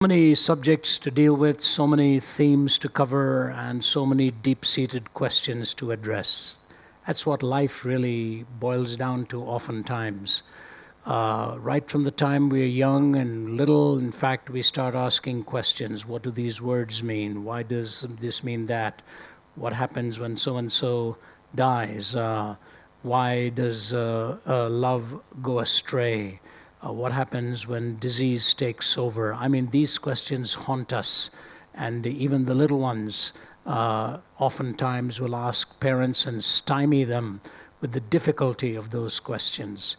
Many subjects to deal with, so many themes to cover, and so many deep-seated questions to address. That's what life really boils down to oftentimes. Right from the time we're young and little, in fact, we start asking questions. What do these words mean? Why does this mean that? What happens when so-and-so dies? Why does love go astray? What happens when disease takes over? I mean, these questions haunt us, and even the little ones oftentimes will ask parents and stymie them with the difficulty of those questions.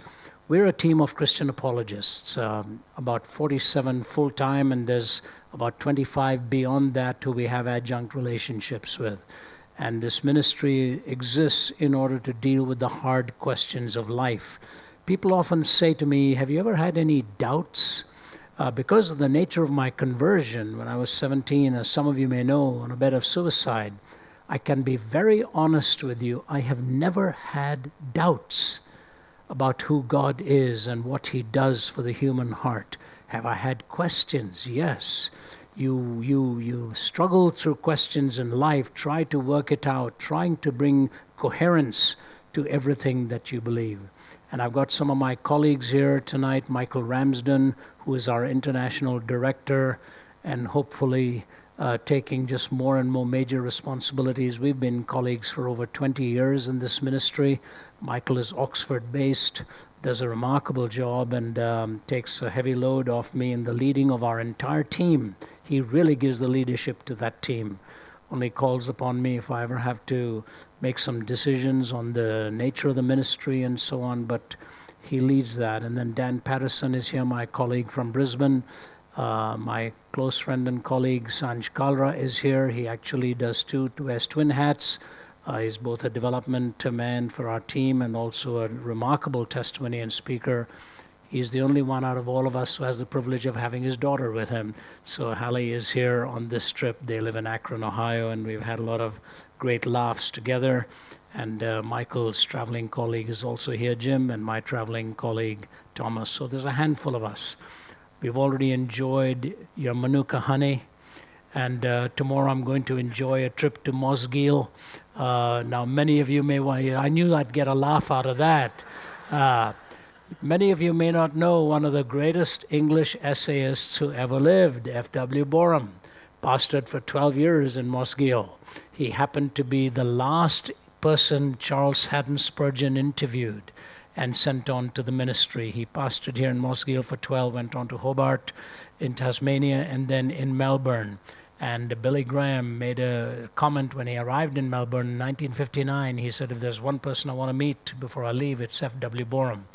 We're a team of Christian apologists, about 47 full-time, and there's about 25 beyond that who we have adjunct relationships with. And this ministry exists in order to deal with the hard questions of life. People often say to me, have you ever had any doubts? Because of the nature of my conversion, when I was 17, as some of you may know, on a bed of suicide, I can be very honest with you. I have never had doubts about who God is and what He does for the human heart. Have I had questions? Yes. You struggle through questions in life, try to work it out, trying to bring coherence to everything that you believe. And I've got some of my colleagues here tonight, Michael Ramsden, who is our international director, and hopefully taking just more and more major responsibilities. We've been colleagues for over 20 years in this ministry. Michael is Oxford-based, does a remarkable job, and takes a heavy load off me in the leading of our entire team. He really gives the leadership to that team. Only calls upon me if I ever have to make some decisions on the nature of the ministry and so on, but he leads that. And then Dan Patterson is here, my colleague from Brisbane. My close friend and colleague Sanj Kalra is here. He actually does wears twin hats. He's both a development man for our team and also a remarkable testimony and speaker. He's the only one out of all of us who has the privilege of having his daughter with him. So Hallie is here on this trip. They live in Akron, Ohio, and we've had a lot of great laughs together. And Michael's traveling colleague is also here, Jim, and my traveling colleague, Thomas. So there's a handful of us. We've already enjoyed your Manuka honey, and tomorrow I'm going to enjoy a trip to Mosgiel. Now, many of you may want, I knew I'd get a laugh out of that. Many of you may not know one of the greatest English essayists who ever lived, F.W. Borum, pastored for 12 years in Mosgiel. He happened to be the last person Charles Haddon Spurgeon interviewed and sent on to the ministry. He pastored here in Mosgiel for 12, went on to Hobart in Tasmania, and then in Melbourne. And Billy Graham made a comment when he arrived in Melbourne in 1959. He said, if there's one person I want to meet before I leave, it's F.W. Borum.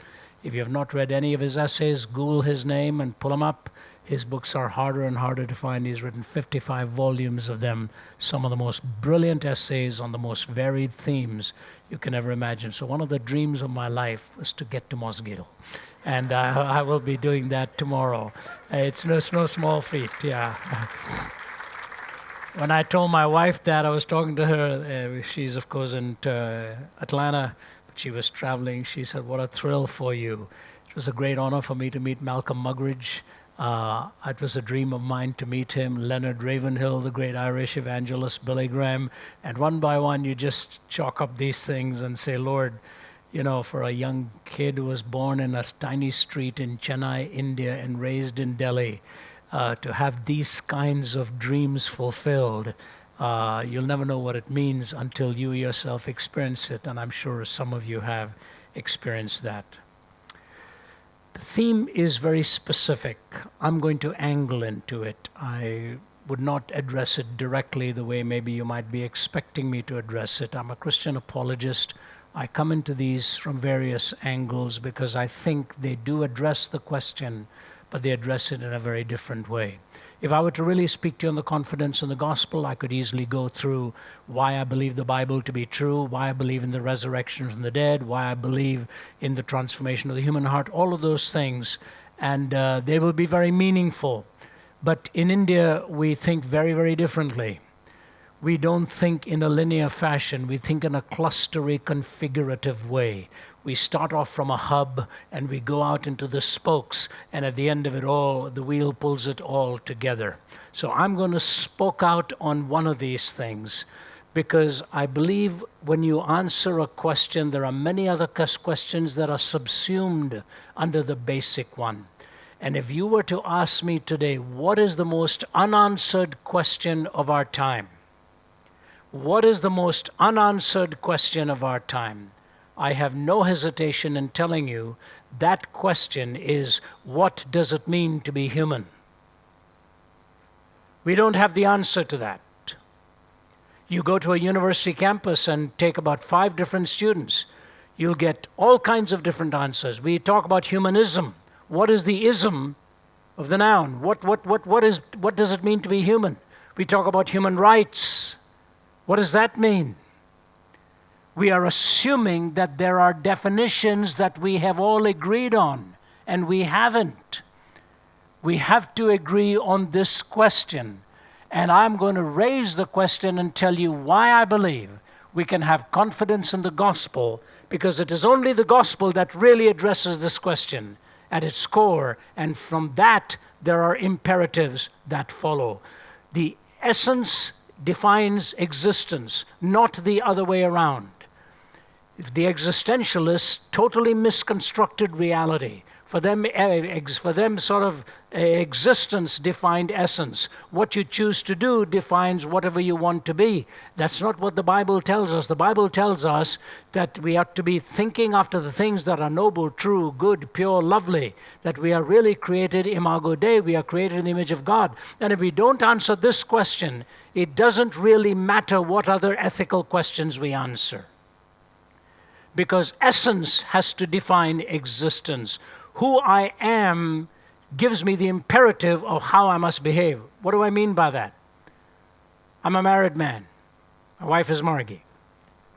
If you have not read any of his essays, Google his name and pull him up. His books are harder and harder to find. He's written 55 volumes of them, some of the most brilliant essays on the most varied themes you can ever imagine. So one of the dreams of my life was to get to Mosgiel. And I will be doing that tomorrow. It's no small feat, yeah. When I told my wife that, I was talking to her. She's, of course, in Atlanta. She was traveling. She said, what a thrill for you. It was a great honor for me to meet Malcolm Muggeridge. It was a dream of mine to meet him, Leonard Ravenhill, the great Irish evangelist, Billy Graham. And one by one, you just chalk up these things and say, Lord, you know, for a young kid who was born in a tiny street in Chennai, India, and raised in Delhi, to have these kinds of dreams fulfilled, you'll never know what it means until you yourself experience it, and I'm sure some of you have experienced that. The theme is very specific. I'm going to angle into it. I would not address it directly the way maybe you might be expecting me to address it. I'm a Christian apologist. I come into these from various angles because I think they do address the question, but they address it in a very different way. If I were to really speak to you on the confidence in the gospel, I could easily go through why I believe the Bible to be true, why I believe in the resurrection from the dead, why I believe in the transformation of the human heart, all of those things, and they will be very meaningful. But in India, we think very, very differently. We don't think in a linear fashion. We think in a clustery, configurative way. We start off from a hub and we go out into the spokes, and at the end of it all, the wheel pulls it all together. So I'm going to spoke out on one of these things, because I believe when you answer a question, there are many other questions that are subsumed under the basic one. And if you were to ask me today, what is the most unanswered question of our time? What is the most unanswered question of our time? I have no hesitation in telling you that question is, what does it mean to be human? We don't have the answer to that. You go to a university campus and take about 5 different students. You'll get all kinds of different answers. We talk about humanism. What is the ism of the noun? What does it mean to be human? We talk about human rights. What does that mean? We are assuming that there are definitions that we have all agreed on, and we haven't. We have to agree on this question. And I'm going to raise the question and tell you why I believe we can have confidence in the gospel, because it is only the gospel that really addresses this question at its core, and from that there are imperatives that follow. The essence defines existence, not the other way around. The existentialists totally misconstructed reality. For them, existence defined essence. What you choose to do defines whatever you want to be. That's not what the Bible tells us. The Bible tells us that we have to be thinking after the things that are noble, true, good, pure, lovely, that we are really created imago Dei, we are created in the image of God. And if we don't answer this question, it doesn't really matter what other ethical questions we answer. Because essence has to define existence. Who I am gives me the imperative of how I must behave. What do I mean by that? I'm a married man. My wife is Margie.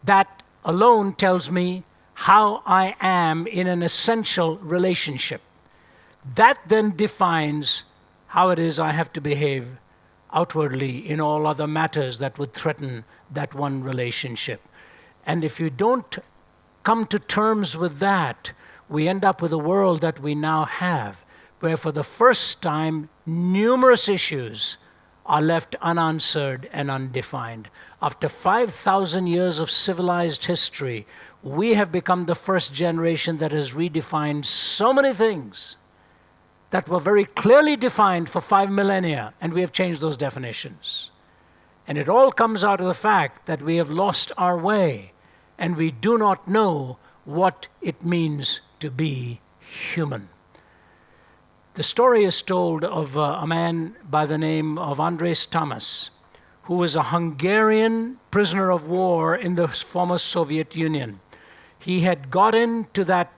That alone tells me how I am in an essential relationship. That then defines how it is I have to behave outwardly in all other matters that would threaten that one relationship. And if you don't come to terms with that, we end up with a world that we now have, where for the first time, numerous issues are left unanswered and undefined. After 5,000 years of civilized history, we have become the first generation that has redefined so many things that were very clearly defined for 5 millennia, and we have changed those definitions. And it all comes out of the fact that we have lost our way, and we do not know what it means to be human. The story is told of a man by the name of Andres Tamas, who was a Hungarian prisoner of war in the former Soviet Union. He had got into that,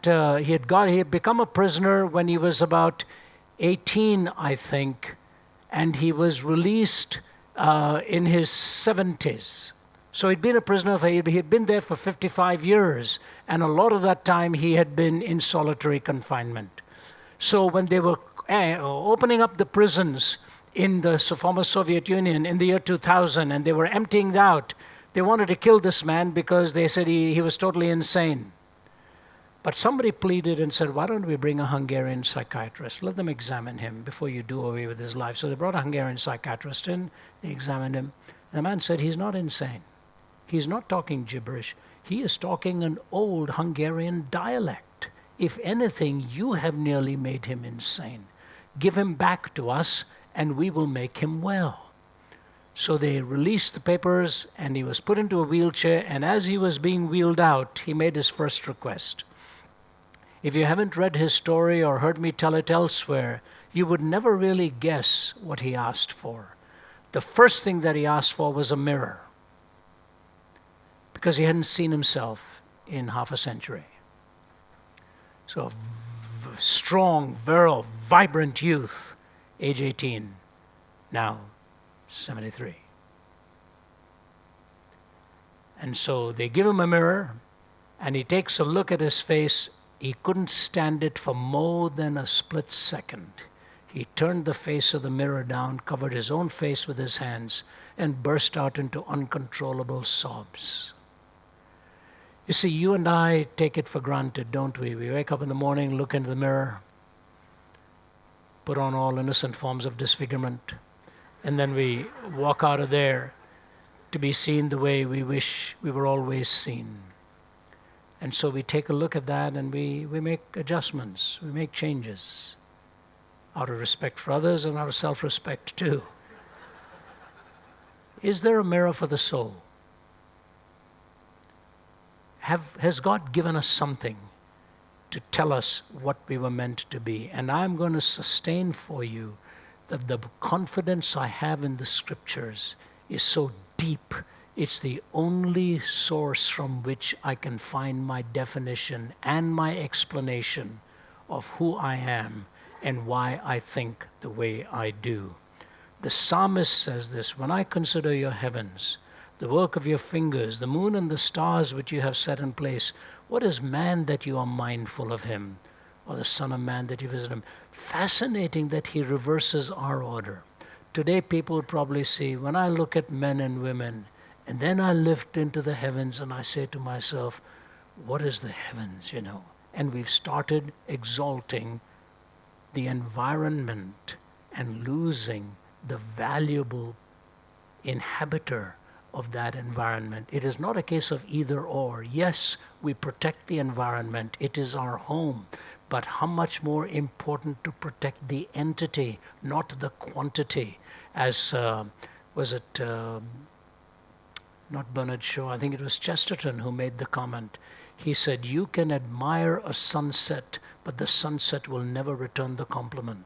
he had become a prisoner when he was about 18, I think, and he was released in his 70s. So he'd been a prisoner, he had been there for 55 years, and a lot of that time he had been in solitary confinement. So when they were opening up the prisons in the former Soviet Union in the year 2000, and they were emptying out, they wanted to kill this man because they said he was totally insane. But somebody pleaded and said, why don't we bring a Hungarian psychiatrist? Let them examine him before you do away with his life. So they brought a Hungarian psychiatrist in, they examined him, and the man said, he's not insane. He's not talking gibberish. He is talking an old Hungarian dialect. If anything, you have nearly made him insane. Give him back to us, and we will make him well. So they released the papers, and he was put into a wheelchair, and as he was being wheeled out, he made his first request. If you haven't read his story or heard me tell it elsewhere, you would never really guess what he asked for. The first thing that he asked for was a mirror, because he hadn't seen himself in half a century. So a strong, virile, vibrant youth, age 18, now 73. And so they give him a mirror, and he takes a look at his face. He couldn't stand it for more than a split second. He turned the face of the mirror down, covered his own face with his hands, and burst out into uncontrollable sobs. You see, you and I take it for granted, don't we? We wake up in the morning, look into the mirror, put on all innocent forms of disfigurement, and then we walk out of there to be seen the way we wish we were always seen. And so we take a look at that and we make adjustments, we make changes out of respect for others and out of self-respect too. Is there a mirror for the soul? Has God given us something to tell us what we were meant to be? And I'm going to sustain for you that the confidence I have in the Scriptures is so deep. It's the only source from which I can find my definition and my explanation of who I am and why I think the way I do. The psalmist says this, when I consider your heavens, the work of your fingers, the moon and the stars which you have set in place, what is man that you are mindful of him, or the son of man that you visit him? Fascinating that he reverses our order. Today people probably see, when I look at men and women, and then I lift into the heavens and I say to myself, what is the heavens, And we've started exalting the environment and losing the valuable inhabitor of that environment. It is not a case of either or. Yes, we protect the environment. It is our home. But how much more important to protect the entity, not the quantity. As, not Bernard Shaw, I think it was Chesterton who made the comment. He said, you can admire a sunset, but the sunset will never return the compliment.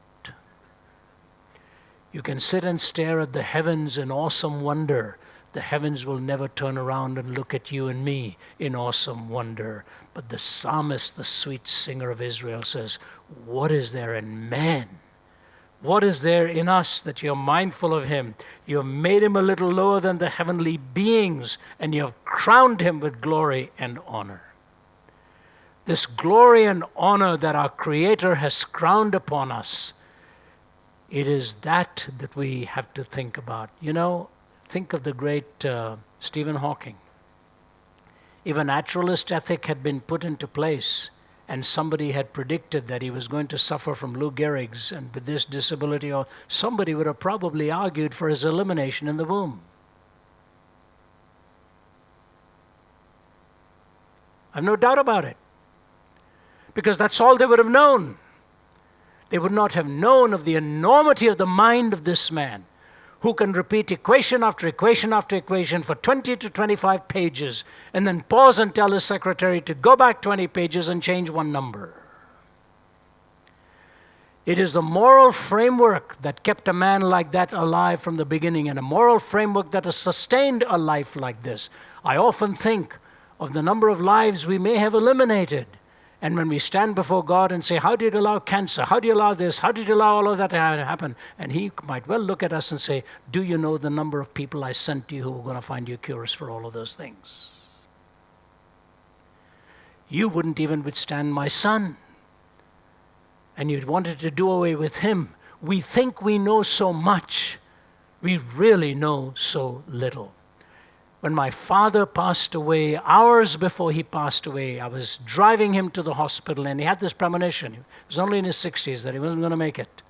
You can sit and stare at the heavens in awesome wonder. The heavens will never turn around and look at you and me in awesome wonder. But the psalmist, the sweet singer of Israel, says, what is there in man? What is there in us that you're mindful of him? You have made him a little lower than the heavenly beings, and you have crowned him with glory and honor. This glory and honor that our Creator has crowned upon us, it is that we have to think about. Think of the great Stephen Hawking. If a naturalist ethic had been put into place and somebody had predicted that he was going to suffer from Lou Gehrig's and with this disability, or somebody would have probably argued for his elimination in the womb. I've no doubt about it. Because that's all they would have known. They would not have known of the enormity of the mind of this man, who can repeat equation after equation after equation for 20 to 25 pages, and then pause and tell his secretary to go back 20 pages and change one number. It is the moral framework that kept a man like that alive from the beginning, and a moral framework that has sustained a life like this. I often think of the number of lives we may have eliminated. And when we stand before God and say, how did you allow cancer? How do you allow this? How did you allow all of that to happen? And he might well look at us and say, do you know the number of people I sent to you who were going to find you cures for all of those things? You wouldn't even withstand my son. And you wanted to do away with him. We think we know so much. We really know so little. When my father passed away, hours before he passed away, I was driving him to the hospital, and he had this premonition. He was only in his 60s that he wasn't going to make it.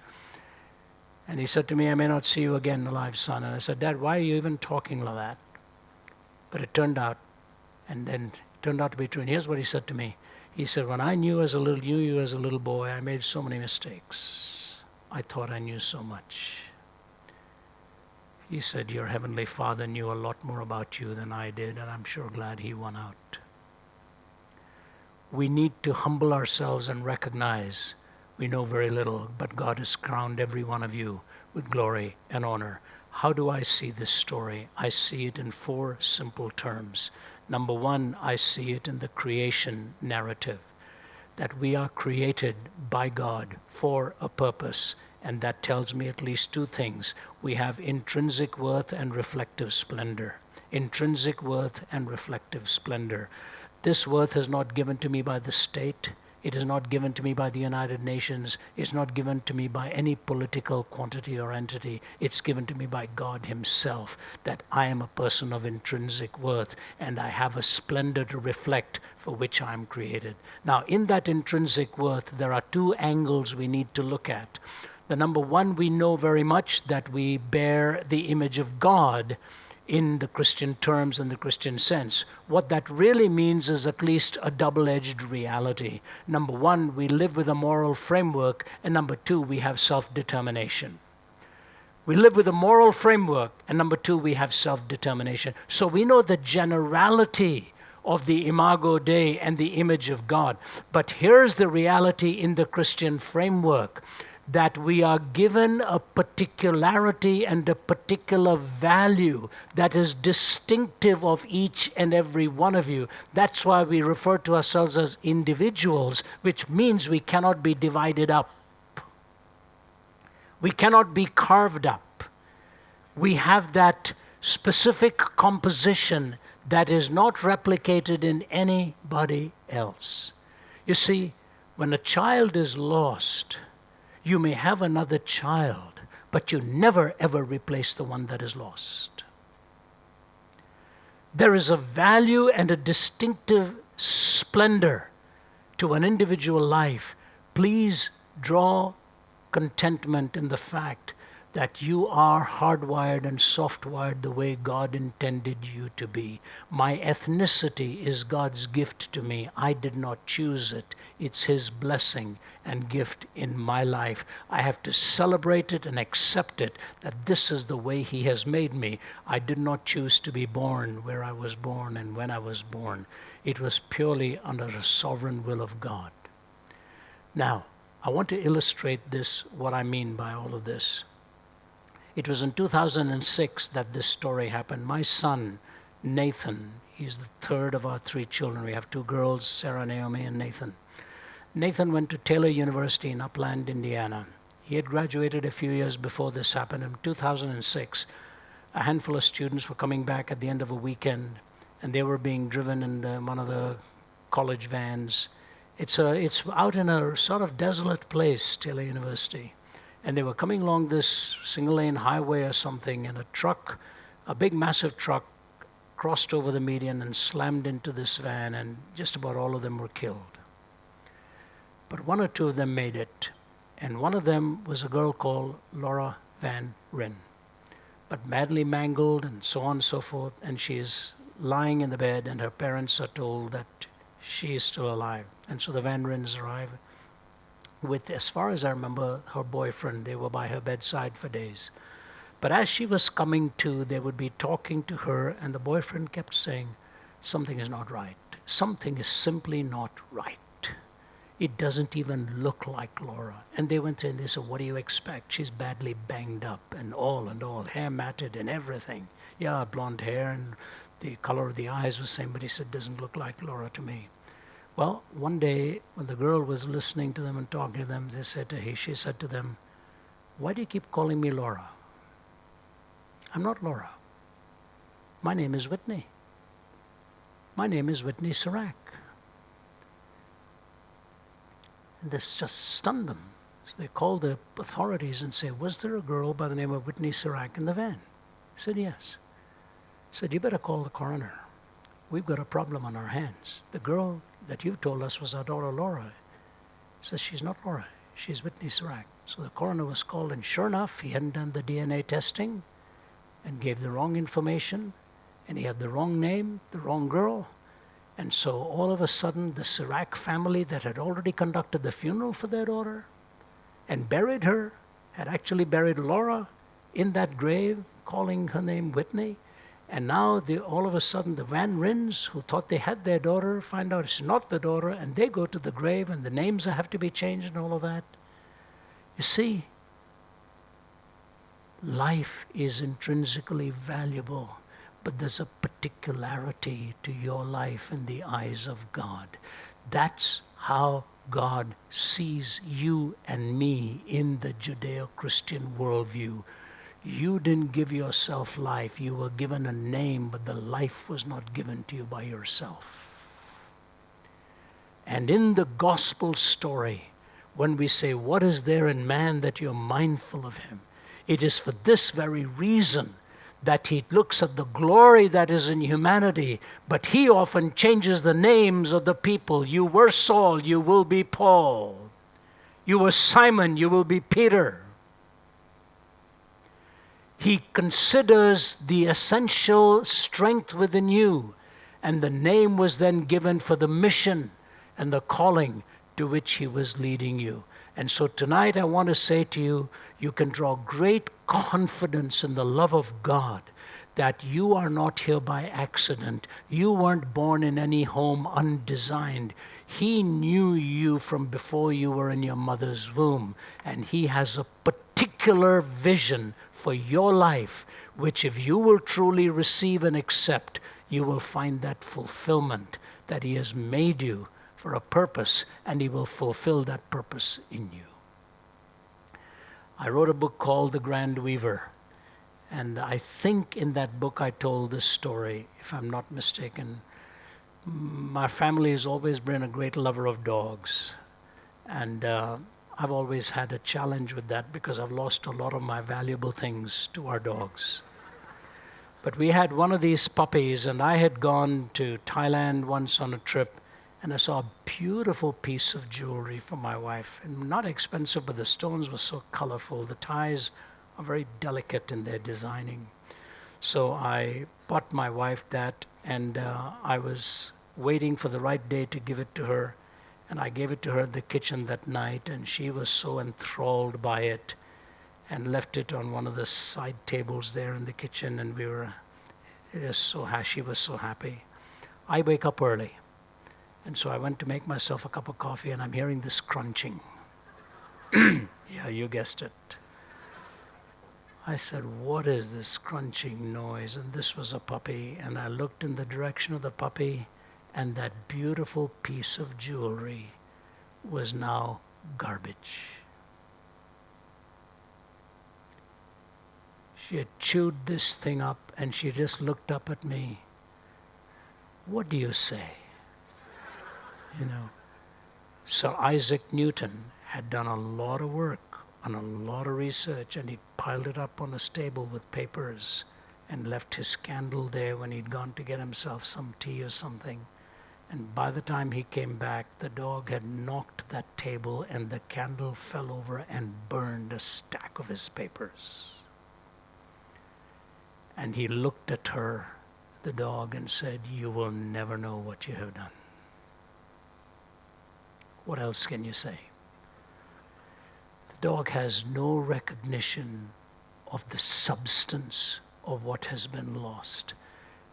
And he said to me, I may not see you again alive, son. And I said, Dad, why are you even talking like that? But it turned out, and then it turned out to be true. And here's what he said to me. He said, when I knew you as a little boy, I made so many mistakes. I thought I knew so much. He said, your Heavenly Father knew a lot more about you than I did, and I'm sure glad he won out. We need to humble ourselves and recognize we know very little, but God has crowned every one of you with glory and honor. How do I see this story? I see it in 4 simple terms. Number 1, I see it in the creation narrative, that we are created by God for a purpose. And that tells me at least 2 things. We have intrinsic worth and reflective splendor. Intrinsic worth and reflective splendor. This worth is not given to me by the state. It is not given to me by the United Nations. It's not given to me by any political quantity or entity. It's given to me by God himself, that I am a person of intrinsic worth and I have a splendor to reflect for which I am created. Now, in that intrinsic worth, there are two angles we need to look at. The number one, we know very much that we bear the image of God in the Christian terms and the Christian sense. What that really means is at least a double-edged reality. Number one, we live with a moral framework, and number two, we have self-determination. We live with a moral framework, and number two, we have self-determination. So we know the generality of the imago Dei and the image of God. But here's the reality in the Christian framework, that we are given a particularity and a particular value that is distinctive of each and every one of you. That's why we refer to ourselves as individuals, which means we cannot be divided up. We cannot be carved up. We have that specific composition that is not replicated in anybody else. You see, when a child is lost, you may have another child, but you never ever replace the one that is lost. There is a value and a distinctive splendor to an individual life. Please draw contentment in the fact that you are hardwired and softwired the way God intended you to be. My ethnicity is God's gift to me. I did not choose it. It's his blessing and gift in my life. I have to celebrate it and accept it, that this is the way he has made me. I did not choose to be born where I was born and when I was born. It was purely under the sovereign will of God. Now, I want to illustrate this, what I mean by all of this. It was in 2006 that this story happened. My son, Nathan, he's the third of our three children. We have two girls, Sarah, Naomi, and Nathan. Nathan went to Taylor University in Upland, Indiana. He had graduated a few years before this happened. In 2006, a handful of students were coming back at the end of a weekend, and they were being driven in one of the college vans. It's out in a sort of desolate place, Taylor University. And they were coming along this single-lane highway or something, and a truck, a big massive truck, crossed over the median and slammed into this van, and just about all of them were killed. But one or two of them made it, and one of them was a girl called Laura Van Ryn, but badly mangled and so on and so forth, and she is lying in the bed, and her parents are told that she is still alive. And so the Van Ryns arrive with, as far as I remember, her boyfriend. They were by her bedside for days. But as she was coming to, they would be talking to her, and the boyfriend kept saying, something is not right. Something is simply not right. It doesn't even look like Laura. And they went in and they said, what do you expect? She's badly banged up and all, hair matted and everything. Yeah, blonde hair, and the color of the eyes was the same, but he said, doesn't look like Laura to me. Well, one day, when the girl was listening to them and talking to them, she said to them, why do you keep calling me Laura? I'm not Laura. My name is Whitney. My name is Whitney Sirac. And this just stunned them. So they called the authorities and said, was there a girl by the name of Whitney Sirac in the van? He said, yes. He said, you better call the coroner. We've got a problem on our hands. The girl that you told us was our daughter Laura. He says, she's not Laura, she's Whitney Sirac. So the coroner was called, and sure enough, he hadn't done the DNA testing and gave the wrong information, and he had the wrong name, the wrong girl. And so all of a sudden, the Sirac family that had already conducted the funeral for their daughter and buried her had actually buried Laura in that grave, calling her name Whitney. And now, all of a sudden, the Van Ryns, who thought they had their daughter, find out it's not the daughter, and they go to the grave, and the names have to be changed and all of that. You see, life is intrinsically valuable, but there's a particularity to your life in the eyes of God. That's how God sees you and me in the Judeo-Christian worldview. You didn't give yourself life. You were given a name, but the life was not given to you by yourself. And in the gospel story, when we say, what is there in man that you're mindful of him? It is for this very reason that he looks at the glory that is in humanity, but he often changes the names of the people. You were Saul, you will be Paul. You were Simon, you will be Peter. He considers the essential strength within you, and the name was then given for the mission and the calling to which he was leading you. And so tonight I want to say to you, you can draw great confidence in the love of God, that you are not here by accident. You weren't born in any home undesigned. He knew you from before you were in your mother's womb, and he has a particular vision for your life, which if you will truly receive and accept, you will find that fulfillment, that he has made you for a purpose, and he will fulfill that purpose in you. I wrote a book called The Grand Weaver, and I think in that book I told this story, if I'm not mistaken. My family has always been a great lover of dogs, and I've always had a challenge with that because I've lost a lot of my valuable things to our dogs. But we had one of these puppies, and I had gone to Thailand once on a trip, and I saw a beautiful piece of jewelry for my wife. And not expensive, but the stones were so colorful. The ties are very delicate in their designing. So I bought my wife that, and I was waiting for the right day to give it to her. And I gave it to her in the kitchen that night, and she was so enthralled by it and left it on one of the side tables there in the kitchen, and she was so happy. I wake up early. And so I went to make myself a cup of coffee, and I'm hearing this crunching. Yeah, you guessed it. I said, what is this crunching noise? And this was a puppy. And I looked in the direction of the puppy, and that beautiful piece of jewelry was now garbage. She had chewed this thing up, and she just looked up at me. What do you say? You know, Sir Isaac Newton had done a lot of work on a lot of research, and he piled it up on a table with papers and left his candle there when he'd gone to get himself some tea or something. And by the time he came back, the dog had knocked that table, and the candle fell over and burned a stack of his papers. And he looked at her, the dog, and said, you will never know what you have done. What else can you say? The dog has no recognition of the substance of what has been lost.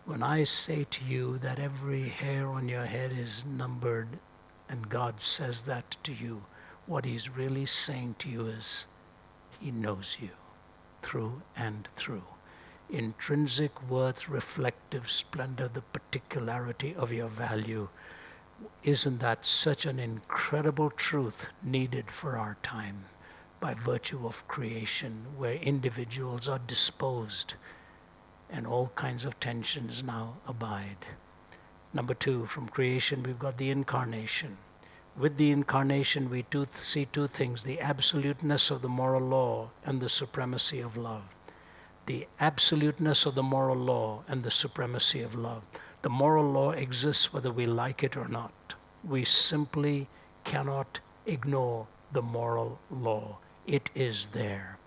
When I say to you that every hair on your head is numbered, and God says that to you, what he's really saying to you is, he knows you through and through. Intrinsic worth, reflective splendor, the particularity of your value. Isn't that such an incredible truth needed for our time by virtue of creation, where individuals are disposed and all kinds of tensions now abide? Number two, from creation we've got the incarnation. With the incarnation we see two things: the absoluteness of the moral law and the supremacy of love. The absoluteness of the moral law and the supremacy of love. The moral law exists whether we like it or not. We simply cannot ignore the moral law. It is there.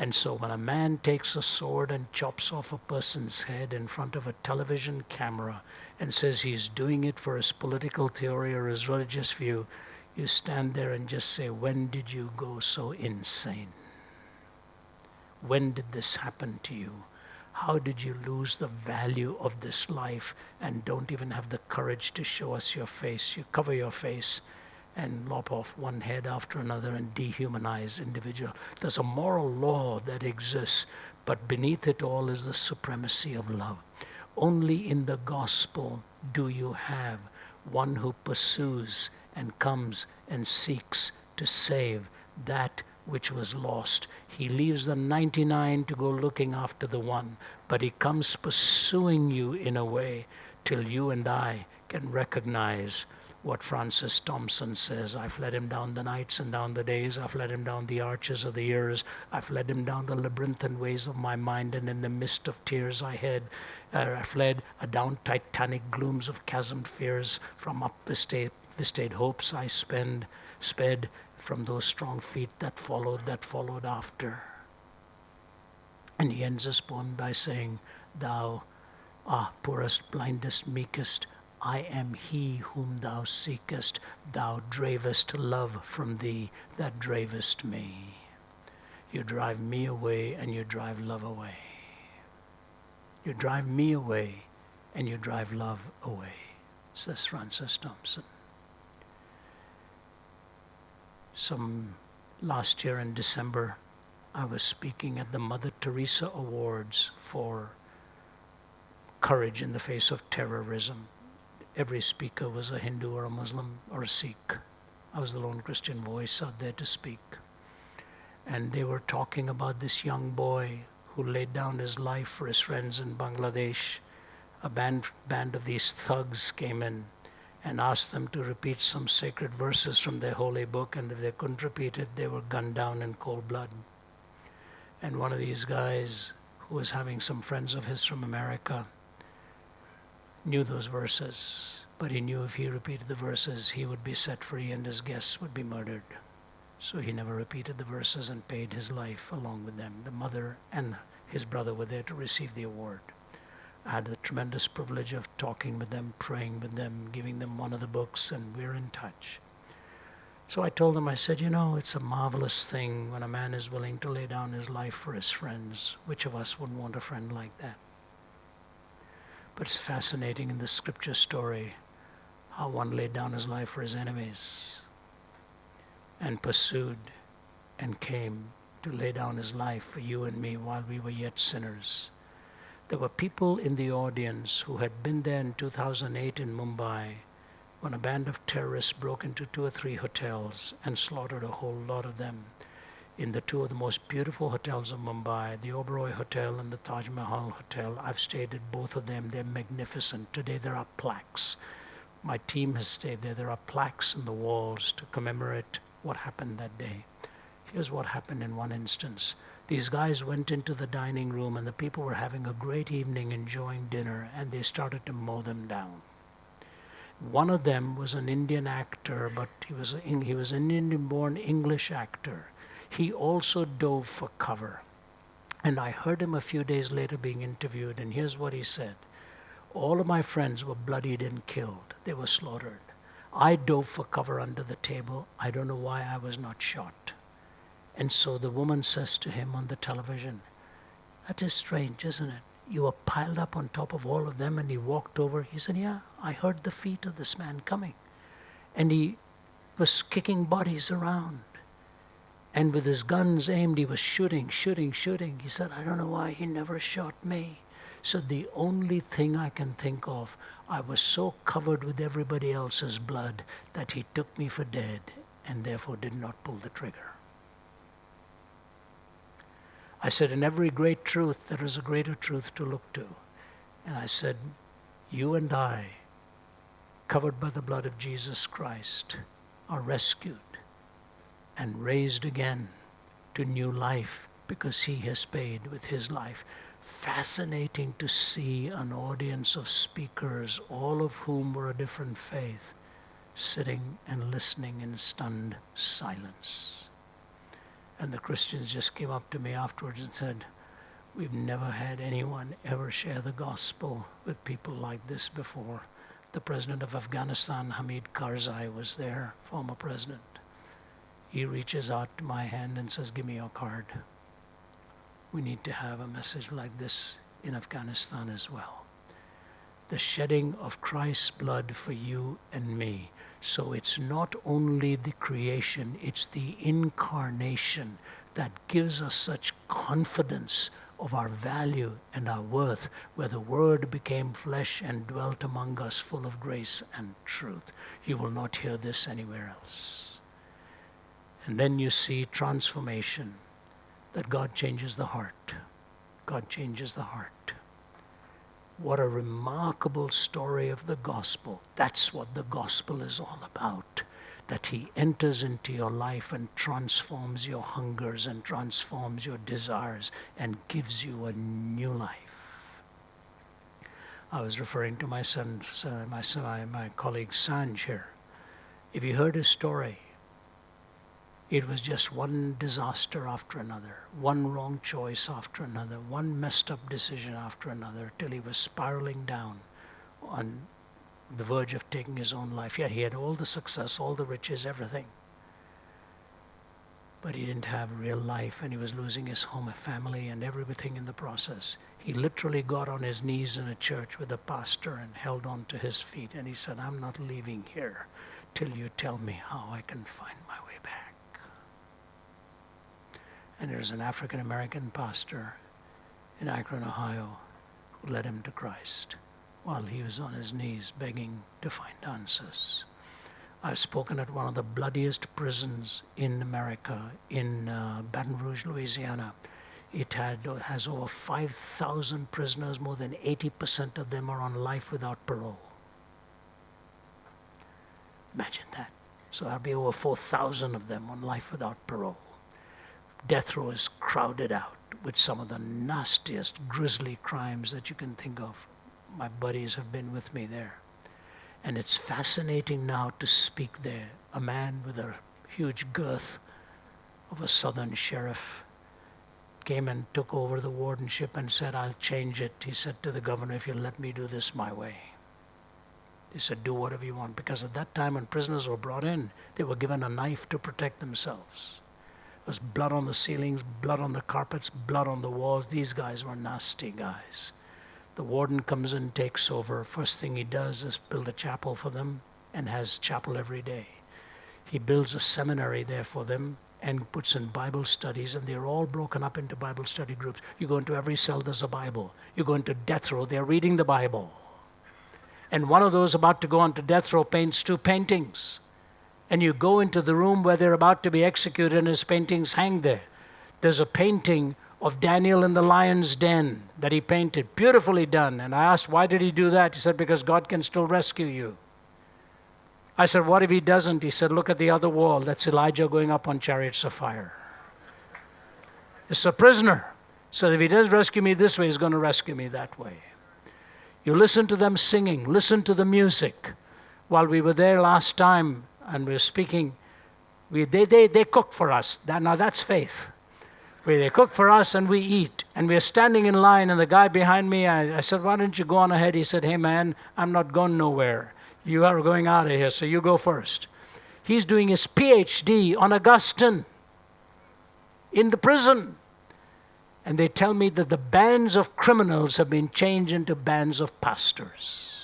And so when a man takes a sword and chops off a person's head in front of a television camera and says he's doing it for his political theory or his religious view, you stand there and just say, when did you go so insane? When did this happen to you? How did you lose the value of this life and don't even have the courage to show us your face? You cover your face and lop off one head after another and dehumanize individual. There's a moral law that exists, but beneath it all is the supremacy of love. Only in the gospel do you have one who pursues and comes and seeks to save that which was lost. He leaves the 99 to go looking after the one, but he comes pursuing you in a way till you and I can recognize what Francis Thompson says. I've led him down the nights and down the days. I've led him down the arches of the years. I've led him down the labyrinthine ways of my mind, and in the mist of tears I fled down titanic glooms of chasmed fears. From up vistayed hopes I sped from those strong feet that followed after. And he ends his poem by saying, thou, poorest, blindest, meekest, I am he whom thou seekest. Thou dravest love from thee that dravest me. You drive me away and you drive love away. You drive me away and you drive love away, says Francis Thompson. Last year in December, I was speaking at the Mother Teresa Awards for courage in the face of terrorism. Every speaker was a Hindu or a Muslim or a Sikh. I was the lone Christian voice out there to speak. And they were talking about this young boy who laid down his life for his friends in Bangladesh. A band of these thugs came in and asked them to repeat some sacred verses from their holy book, and if they couldn't repeat it, they were gunned down in cold blood. And one of these guys, who was having some friends of his from America, knew those verses, but he knew if he repeated the verses, he would be set free and his guests would be murdered. So he never repeated the verses and paid his life along with them. The mother and his brother were there to receive the award. I had the tremendous privilege of talking with them, praying with them, giving them one of the books, and we're in touch. So I told them, I said, it's a marvelous thing when a man is willing to lay down his life for his friends. Which of us wouldn't want a friend like that? But it's fascinating in the scripture story how one laid down his life for his enemies and pursued and came to lay down his life for you and me while we were yet sinners. There were people in the audience who had been there in 2008 in Mumbai when a band of terrorists broke into 2 or 3 hotels and slaughtered a whole lot of them. In the 2 of the most beautiful hotels of Mumbai, the Oberoi Hotel and the Taj Mahal Hotel. I've stayed at both of them. They're magnificent. Today there are plaques. My team has stayed there. There are plaques in the walls to commemorate what happened that day. Here's what happened in one instance. These guys went into the dining room and the people were having a great evening enjoying dinner, and they started to mow them down. One of them was an Indian actor, but he was an Indian-born English actor. He also dove for cover. And I heard him a few days later being interviewed, and here's what he said. All of my friends were bloodied and killed. They were slaughtered. I dove for cover under the table. I don't know why I was not shot. And so the woman says to him on the television, that is strange, isn't it? You were piled up on top of all of them, and he walked over. He said, yeah, I heard the feet of this man coming. And he was kicking bodies around. And with his guns aimed, he was shooting. He said, I don't know why he never shot me. So the only thing I can think of, I was so covered with everybody else's blood that he took me for dead and therefore did not pull the trigger. I said, in every great truth, there is a greater truth to look to. And I said, you and I, covered by the blood of Jesus Christ, are rescued and raised again to new life because he has paid with his life. Fascinating to see an audience of speakers, all of whom were a different faith, sitting and listening in stunned silence. And the Christians just came up to me afterwards and said, we've never had anyone ever share the gospel with people like this before. The president of Afghanistan, Hamid Karzai, was there, former president. He reaches out to my hand and says, give me your card. We need to have a message like this in Afghanistan as well. The shedding of Christ's blood for you and me. So it's not only the creation, it's the incarnation that gives us such confidence of our value and our worth, where the Word became flesh and dwelt among us full of grace and truth. You will not hear this anywhere else. And then you see transformation, that God changes the heart. God changes the heart. What a remarkable story of the gospel. That's what the gospel is all about. That he enters into your life and transforms your hungers and transforms your desires and gives you a new life. I was referring to my colleague Sanj here. If you heard his story, it was just one disaster after another, one wrong choice after another, one messed up decision after another, till he was spiraling down on the verge of taking his own life. Yeah, he had all the success, all the riches, everything. But he didn't have real life, and he was losing his home, family, and everything in the process. He literally got on his knees in a church with a pastor and held on to his feet, and he said, I'm not leaving here till you tell me how I can find my way back. And there's an African-American pastor in Akron, Ohio, who led him to Christ while he was on his knees begging to find answers. I've spoken at one of the bloodiest prisons in America, in Baton Rouge, Louisiana. It has over 5,000 prisoners. More than 80% of them are on life without parole. Imagine that. So there'll be over 4,000 of them on life without parole. Death row is crowded out with some of the nastiest, grisly crimes that you can think of. My buddies have been with me there. And it's fascinating now to speak there. A man with a huge girth of a southern sheriff came and took over the wardenship and said, I'll change it. He said to the governor, if you'll let me do this my way. He said, do whatever you want. Because at that time when prisoners were brought in, they were given a knife to protect themselves. There was blood on the ceilings, blood on the carpets, blood on the walls. These guys were nasty guys. The warden comes in, takes over. First thing he does is build a chapel for them and has chapel every day. He builds a seminary there for them and puts in Bible studies, and they're all broken up into Bible study groups. You go into every cell, there's a Bible. You go into death row, they're reading the Bible. And one of those about to go onto death row paints 2 paintings. And you go into the room where they're about to be executed and his paintings hang there. There's a painting of Daniel in the lion's den that he painted, beautifully done. And I asked, why did he do that? He said, because God can still rescue you. I said, what if he doesn't? He said, look at the other wall. That's Elijah going up on chariots of fire. It's a prisoner. So if he does rescue me this way, he's going to rescue me that way. You listen to them singing, listen to the music. While we were there last time and we were speaking, they cook for us. Now that's faith. They cook for us and we eat. And we're standing in line, and the guy behind me, I said, why don't you go on ahead? He said, hey man, I'm not going nowhere. You are going out of here, so you go first. He's doing his PhD on Augustine in the prison. And they tell me that the bands of criminals have been changed into bands of pastors.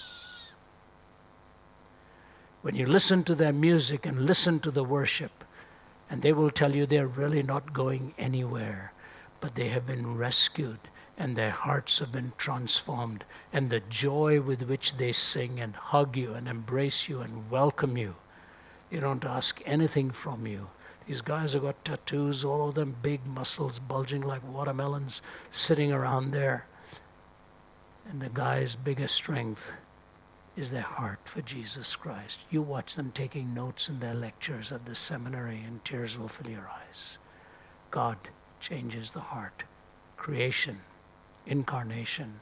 When you listen to their music and listen to the worship, and they will tell you they're really not going anywhere, but they have been rescued and their hearts have been transformed, and the joy with which they sing and hug you and embrace you and welcome you. You don't ask anything from you. These guys have got tattoos, all of them big muscles bulging like watermelons sitting around there. And the guy's biggest strength is their heart for Jesus Christ. You watch them taking notes in their lectures at the seminary and tears will fill your eyes. God changes the heart. Creation, incarnation,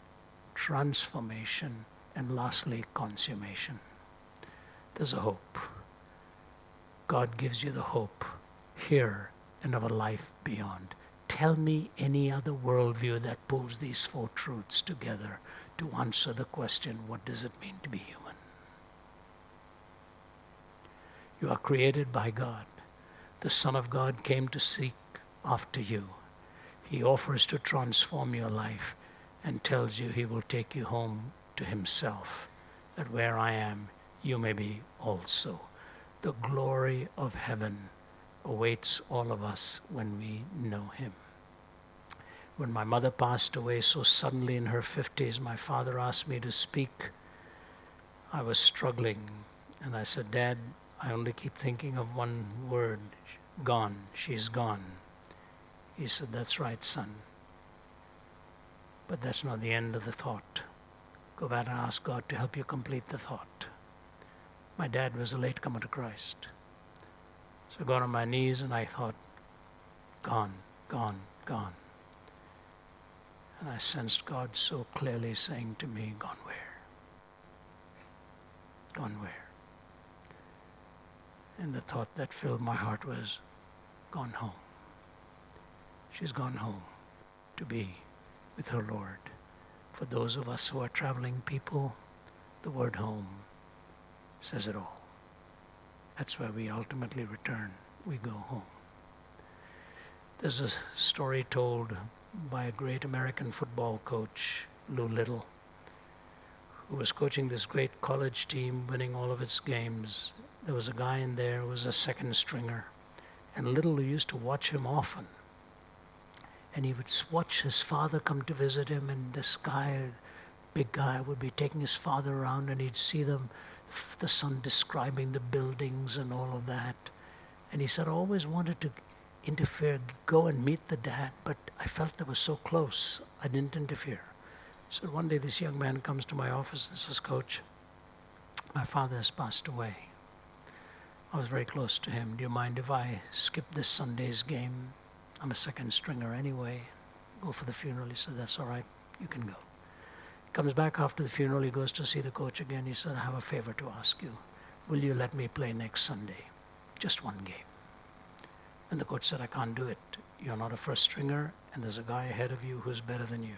transformation, and lastly, consummation. There's a hope. God gives you the hope here and of a life beyond. Tell me any other worldview that pulls these 4 truths together to answer the question, what does it mean to be human? You are created by God. The Son of God came to seek after you. He offers to transform your life and tells you he will take you home to himself, that where I am, you may be also. The glory of heaven awaits all of us when we know him. When my mother passed away so suddenly in her 50s, my father asked me to speak. I was struggling, and I said, Dad, I only keep thinking of one word, gone, she's gone. He said, that's right, son. But that's not the end of the thought. Go back and ask God to help you complete the thought. My dad was a latecomer to Christ. So I got on my knees and I thought, gone, gone, gone. And I sensed God so clearly saying to me, gone where? Gone where? And the thought that filled my heart was, gone home. She's gone home to be with her Lord. For those of us who are traveling people, the word home says it all. That's where we ultimately return. We go home. There's a story told by a great American football coach, Lou Little, who was coaching this great college team, winning all of its games. There was a guy in there who was a second stringer, and Little used to watch him often. And he would watch his father come to visit him, and this guy, big guy, would be taking his father around, and he'd see them, the son describing the buildings and all of that. And he said, I always wanted to interfere, go and meet the dad, but I felt they were so close, I didn't interfere. So one day this young man comes to my office and says, Coach, my father has passed away. I was very close to him. Do you mind if I skip this Sunday's game? I'm a second stringer anyway. Go for the funeral. He said, that's all right. You can go. He comes back after the funeral. He goes to see the coach again. He said, I have a favor to ask you. Will you let me play next Sunday? Just one game. And the coach said, I can't do it. You're not a first stringer, and there's a guy ahead of you who's better than you.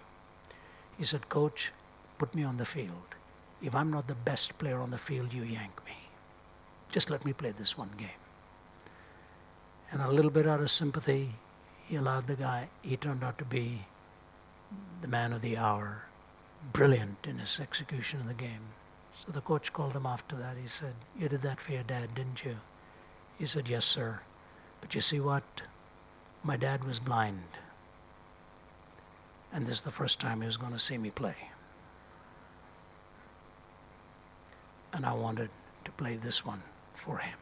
He said, Coach, put me on the field. If I'm not the best player on the field, you yank me. Just let me play this one game. And a little bit out of sympathy, he allowed the guy. He turned out to be the man of the hour, brilliant in his execution of the game. So the coach called him after that. He said, you did that for your dad, didn't you? He said, yes, sir. But you see what? My dad was blind. And this is the first time he was going to see me play. And I wanted to play this one for him.